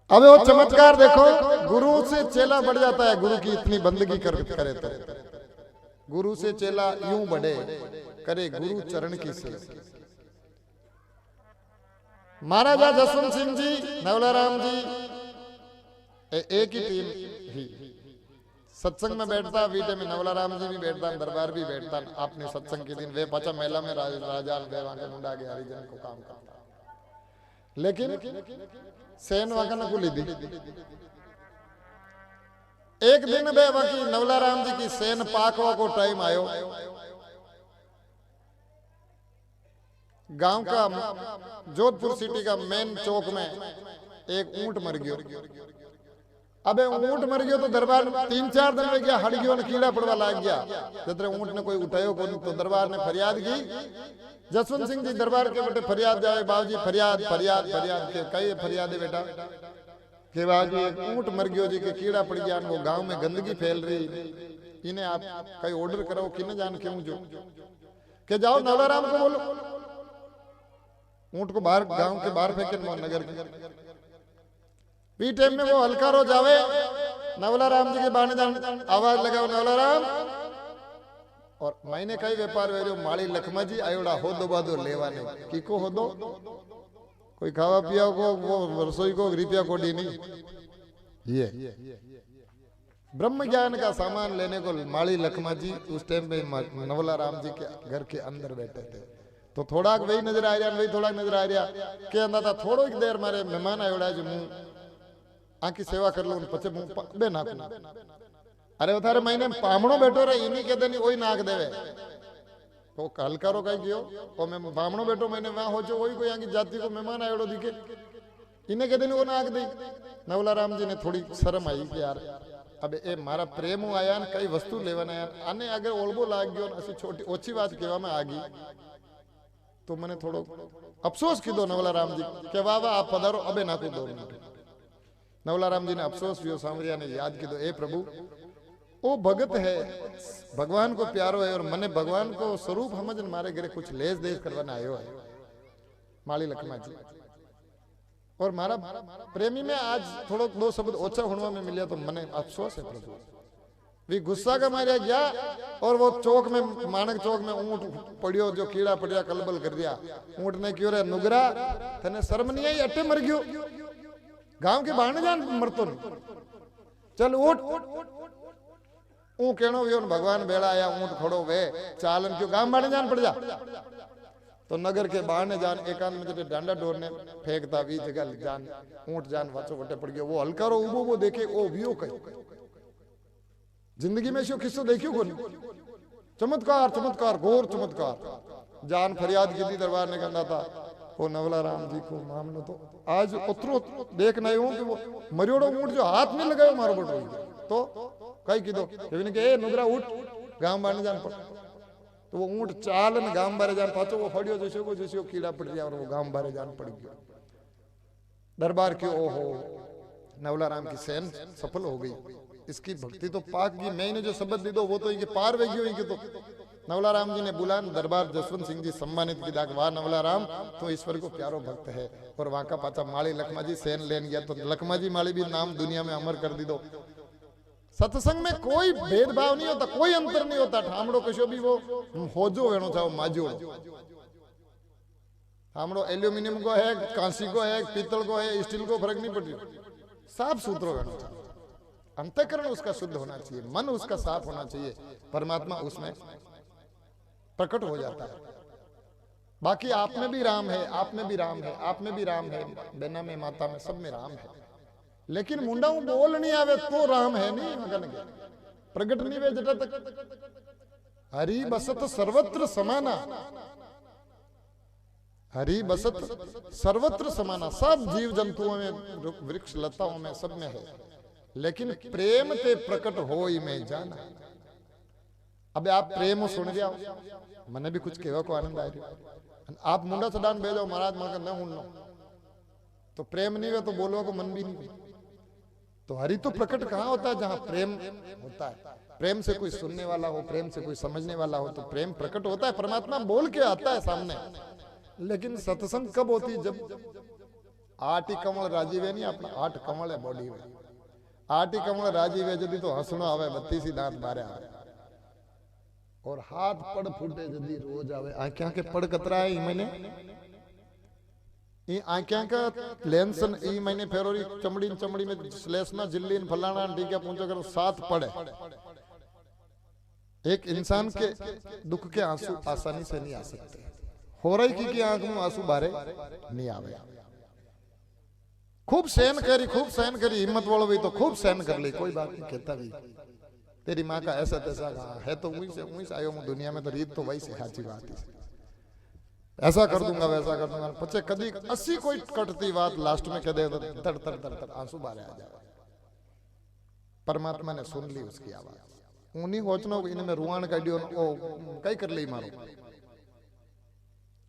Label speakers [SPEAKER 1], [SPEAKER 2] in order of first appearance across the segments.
[SPEAKER 1] अब वो चमत्कार देखो, गुरु से चेला बढ़ जाता है, गुरु की इतनी बंदगी करे तो गुरु से चेला यूं बढ़े, करे गुरु चरण की सेवा। महाराजा जसवंत सिंह जी, नवलाराम जी एक ही टीम ही सत्संग में बैठता, वीटे में नवलाराम जी भी बैठता, दरबार भी बैठता। आपने सत्संग के दिन वे पचा मेला में राजा वे मुंडा के हरिजन को काम करता, लेकिन सेन वगन को ली दी। एक दिन बे वकी नवलाराम जी की सेन पाकवा को टाइम आयो, गांव का जोधपुर सिटी का मेन चौक में एक ऊंट मर गयो। अबे ऊंट मर गयो तो दरबार 3-4 दिन में गया हट गयो ने कीड़ा पड़वा लाग गया। जतरे ऊंट ने कोई उठायो को तो दरबार ने फरियाद की। जसवंत सिंह जी दरबार के बेटे फरियाद जाए, बाबूजी फरियाद फरियाद फरियाद के कई फरियाद है बेटा के बाबूजी एक ऊंट मर गयो जी के कीड़ा पड़ गया, वो गांव में गंदगी फैल रही, इन्हें आप कई ऑर्डर करो कि न जान क्यों जो के जाओ नवलाराम को बोलो ऊंट को बाहर गांव के बाहर फेंके नगर के। बी टाइम में वो हल्का रो जावे, नवलाराम जी के बाने जान आवाज लगाओ नवलाराम, और मैंने कई व्यापार वेरियो माली लखमा जी आयोड़ा हो दो बादो लेवा ने की को हो दो कोई खावा पिया को वो रसोई को रुपया कोडी नहीं, ये ब्रह्म ज्ञान का सामान लेने को माली लखमा जी उस टाइम पे नवलाराम जी के घर के अंदर बैठे थे। तो थोड़ा वही नजर आ रहा, वही थोड़ा नजर आ रहा के अंदर था। थोड़ो ही देर मारे मेहमान आयोड़ा जो मुंह आकी सेवा कर लो पचे बे नाक, अरे वो थारे महीने पामणो बैठो रहे इन्हीं के दिन वही नाक देवे तो कल करो कहीं गयो और मैं पामणो बैठो मैंने वहां हो जो वही कोई आगे जाति को मेहमान आयोड़ो दिखे इन्हें के दिन वो नाक दी। नवलाराम जी ने थोड़ी शर्म आई कि यार अब ए मारा प्रेम आया न कई वस्तु लेवाना यार आने अगर ओळबो लाग गयो असि छोटी ओછી વાત કહેવામાં आ गई तो मैंने थोड़ो अफसोस कीधो नवलाराम जी के वाह वाह आप पधारो अबे नाकू 2 मिनट। नवलाराम जी ने अफसोस किया, सांवरिया ने याद कीधो ए प्रभु वो भगत है, भगवान को प्यारो है और मने भगवान को स्वरूप समझ मारे घरे कुछ लेस देश करवाने आयो है माली लखमा जी, और मारा प्रेमी में आज थोड़ो 2 शब्द ओछा होने में मिला तो मने अफसोस है प्रभु। भी गुस्सा का मारिया गया और वो चौक में मानक चौक में ऊंट पड़ियो जो कीड़ा पड़िया कलबल कर दिया। ऊंट ने क्यों रे नुगरा तने शर्म नहीं आई अट्टे मर गयो, गांव के बाहर जान मरतो नहीं, चल उठ ऊ कहनो व्यो भगवान बेड़ा आया ऊंट खड़ो वे चालन क्यों गांव बाड़े जान पड़ जा। तो नगर के बाहर जान एकांत में जटे डांडा डोर ने फेंकता वी जगह जान ऊंट जान वाचो वटे पड़ गयो। वो हल्का रो उबो वो देखे ओ वियो कई जिंदगी में शो किस्सो देखियो कोनी, चमत्कार चमत्कार घोर चमत्कार। जान फरियाद की थी दरबार ने कहना था वो नवलाराम जी को मामलो तो आज उतरो देख नहीं हूं कि वो मरियोड़ो ऊंट जो हाथ में लगायो मारो बड़ रही तो कई कीधो के ए नुगरा उठ गांव बाने जान पड़। तो वो ऊंट चाल ने गांव बारे जान पाछो वो फड़ियो जैसे कीड़ा पड़ गया और वो गांव बारे जान पड़ गया। दरबार के ओहो नवलाराम की सेन सफल हो गई, इसकी भक्ति तो पाक गई। मैंने जो शब्द दी दो वो तो इनके पार वे गई इनके तो। नवलाराम जी ने बुला दरबार जसवंत सिंह जी सम्मानित की दाग वाह नवलाराम तो ईश्वर को प्यारो भक्त है। और वहां का पाचा माली लखमा जी सेन लेन गया तो लखमा जी माली भी नाम दुनिया में अमर कर दी दो। सत्संग में कोई भेदभाव नहीं होता, कोई अंतर नहीं होता। ठामड़ो कशो भी वो होजो वेणो चाहो माजो, ठामड़ो एल्यूमिनियम को है, कांसी को है, पीतल को है, स्टील को फर्क नहीं पड़ती, साफ सूत्रों वेणो चाहो। अंतःकरण उसका शुद्ध होना चाहिए, मन उसका साफ होना चाहिए, परमात्मा उसमें प्रकट हो जाता है। बाकी आप में भी राम है, आप में भी राम है, आप में भी राम है, बेना में माता में सब में राम है। लेकिन मुंडा बोल नहीं आवे तो राम है नहीं मगन के प्रकट नहीं वे जटा तक हरि बसत सर्वत्र समाना, हरि बसत सर्वत्र समाना। सब जीव जंतुओं में वृक्ष लताओं में सब में है, लेकिन प्रेम ते प्रकट हो ही में जाना। अब आप प्रेम सुन रहा मने भी कुछ कहवा को आनंद आ रही, आप मुंडा सदान भेजो महाराज मगर न हूं तो प्रेम नहीं है तो बोलवा को मन भी नहीं। तो हरि तो प्रकट कहाँ होता है जहां प्रेम होता है। प्रेम से कोई सुनने वाला हो, प्रेम से कोई समझने वाला हो तो प्रेम प्रकट होता है, परमात्मा बोल के आता है सामने। लेकिन सत्संग कब होती है? जब आठ ही कमल राजीव है नहीं अपना 8 कमल है बॉडी में 8 ही कमल राजीव है जदी तो हंसनो आवे 32 दांत बारे आवे और हाथ पड़ फूटे जदी रोज आवे आंखें के पड़ कतरा है ई महीने ई आंखें का लेंसन ई महीने फेरोरी चमड़ी में श्लेष्मा जिल्लीन फलाना टीका पूंछो कर 7 पड़े एक इंसान के दुख के आंसू आसानी से नहीं आ सकते हो रही की आंख में आंसू बारे नहीं आवे खूब सहन करी हिम्मत वालों भी तो खूब सहन कर ली कोई बात नहीं कहता भी तेरी माँ का ऐसा तैसा कहा है तो वहीं से आयो हूँ दुनिया में तो रीत तो वही से साची बात है ऐसा कर दूंगा वैसा कर दूंगा पचे कदी 80 कोई कटती बात लास्ट में कह दे तो तड़ तड़ तड़ तड़ आंसू बारे आ जाए परमात्मा ने सुन ली उसकी आवाज उन्हीं सोचनो इनमें रुआन काटियो कई कर ली मारो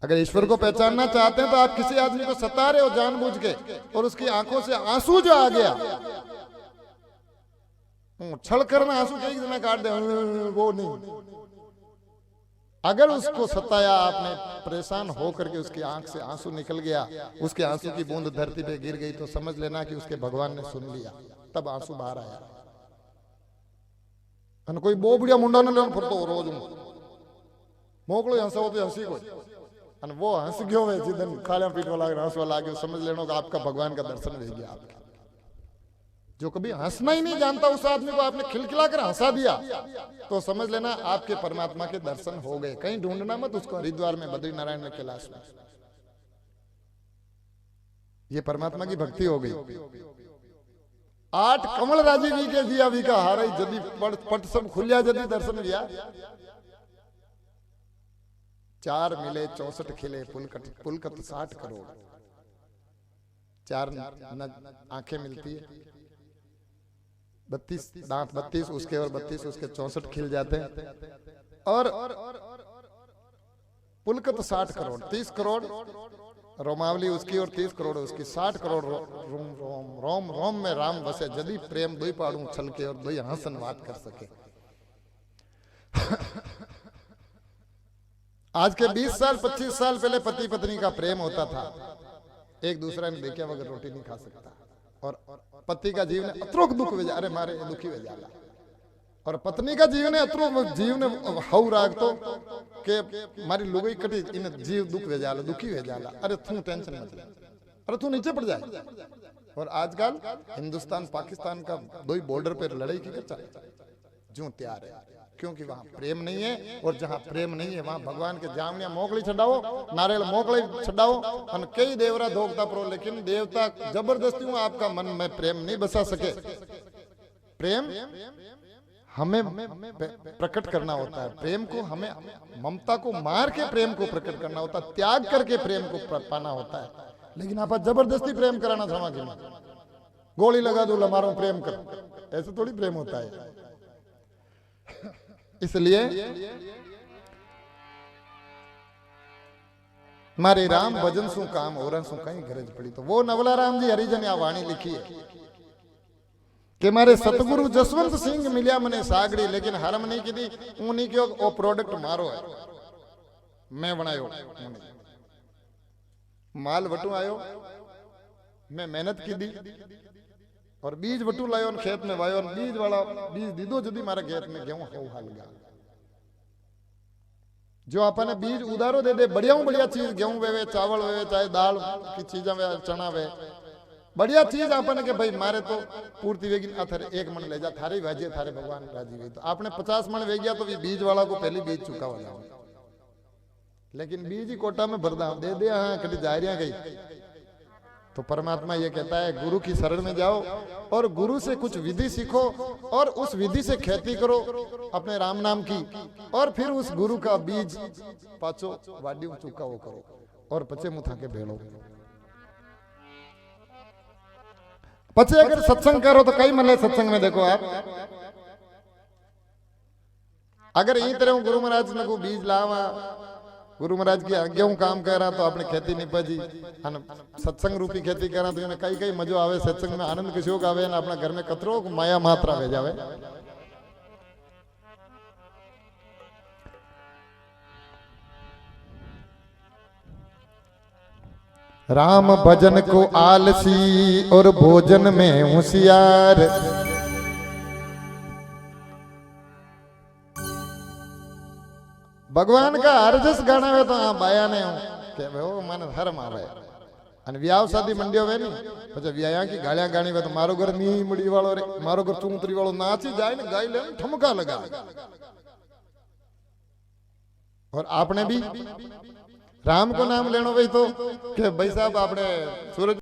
[SPEAKER 1] अगर ईश्वर को पहचानना चाहते हैं तो आप किसी आदमी को सता रहे हो जानबूझ के और उसकी आंखों से आंसू जो आ गया छल करना आंसू कई दिन काट दे वो नहीं अगर उसको सताया आपने परेशान हो करके उसकी आंख से आंसू निकल गया उसके आंसू की बूंद धरती पे गिर गई तो समझ लेना कि उसके भगवान ने सुन लिया तब आंसू बाहर आया कोई बोबड़िया मुंडा ने लेन फरतो रोज मोकलो हंसा हो तो हंसी कोई और वो हंस गयो है जिदन खालिया पीट वाला हंसवा लागे समझ लेना कि आपका भगवान का दर्शन हो गया आपके जो कभी हंसना ही नहीं जानता उस आदमी को आपने खिलखिला कर हंसा दिया तो समझ लेना आपके परमात्मा के दर्शन हो गए कहीं ढूंढना मत उसको हरिद्वार में बद्रीनारायण में कैलाश में ये परमात्मा की भक्ति हो गई 8 कमल राजीव के दिया भी का हारा जदी पट सब खुलिया जदी दर्शन दिया 4 मिले 64 खिले पुलकत 60 करोड़ 4 आंखें मिलती है 32 दांत 32 उसके और 32 उसके 64 खिल जाते हैं और पुलकत 60 करोड़ 30 करोड़ रोमावली उसकी और 30 करोड़ उसकी 60 करोड़ रोम रोम में राम बसे जदी प्रेम दुई पाड़ू छल के और दुई हंसन बात कर सके आज के 20 साल 25 साल पहले पति पत्नी का प्रेम होता था एक दूसरा ने देखे बगैर रोटी नहीं खा सकता और पति का जीवन अतरोक दुख वे अरे मारे दुखी वे जाला और पत्नी का जीवन अतरोक जीवन हऊ राग तो के मारी लुगई कटी इन जीव दुख वे जाला दुखी वे जाला अरे तू टेंशन मत ले अरे तू नीचे पड़ जाए और आजकल हिंदुस्तान पाकिस्तान का दो ही बॉर्डर पर लड़ाई की चल जो तैयार है क्योंकि वहां प्रेम नहीं है और जहां प्रेम नहीं है वहां भगवान के जामनिया मोकली छड़ाओ नारियल मोकली छड़ाओ और कई देवरा धोखता प्रो लेकिन देवता जबरदस्ती आपका मन में प्रेम नहीं बसा सके प्रेम हमें प्रकट करना होता है प्रेम को हमें ममता को मार के प्रेम को प्रकट करना होता है त्याग करके प्रेम को पाना होता है लेकिन आप जबरदस्ती प्रेम कराना समाज में गोली लगा दो लमारो प्रेम कर ऐसे थोड़ी प्रेम होता है इसलिए मारे राम भजन सु काम और सु कहीं गरज पड़ी तो वो नवला राम जी हरिजन या वाणी लिखी है कि मारे सतगुरु जसवंत सिंह मिलिया मने सागड़ी लेकिन हरम नहीं की थी उन्हीं के वो प्रोडक्ट मारो है मैं बनायो माल वटू आयो मैं मेहनत की दी और बीज वटू लायो खेत में वायो बीज वाला बीज दीदो जदी मारे खेत में गेहूं हो हाल गया जो अपन बीज उधारो दे दे बढ़िया चीज गेहूं वेवे चावल वेवे चाहे दाल की चीजें वे चना वे बढ़िया चीज अपन के भाई मारे तो पूर्ति वेगी थारे 1 मन ले जा थारी भाजी थारे भगवान राजी हुई तो आपने 50 मन वे गया तो बीज वाला को पहले बीज चुका हो जाओ लेकिन बीज ही कोटा में भरदा दे दे हाँ कभी जारियां गई तो परमात्मा ये कहता है गुरु की शरण में जाओ और गुरु से कुछ विधि सीखो और उस विधि से खेती करो अपने राम नाम की और फिर उस गुरु का बीज पाचो वाड्यू चुका वो करो और पचे मुथा के भेड़ो पचे अगर सत्संग करो तो कई मले सत्संग में देखो आप अगर यही तरह गुरु महाराज ने को बीज लावा गुरु महाराज की आज्ञा काम कर रहा तो आपने खेती नहीं पजी सत्संग रूपी खेती करा तो कई कई मजो आवे सत्संग में आनंद किसी का आवे अपना घर में कतरो माया मात्रा वे जावे राम भजन को आलसी और भोजन में होशियार। भगवान का हर जस गाना वे तो आ बाया ने के वो मन धर्म आवे અને વ્યાવ શાદી મંડ્યો વે ની પછી વ્યાયા की ગાળ્યા ગાણી વે તો મારો ઘર ની મડી વાળો રે મારો ઘર ચૂંતરી વાળો નાચી જાય ને ગાઈ ले ठमका लगा। और आपने भी राम को नाम लेनो भाई तो कि भाई साहब आपने सूरज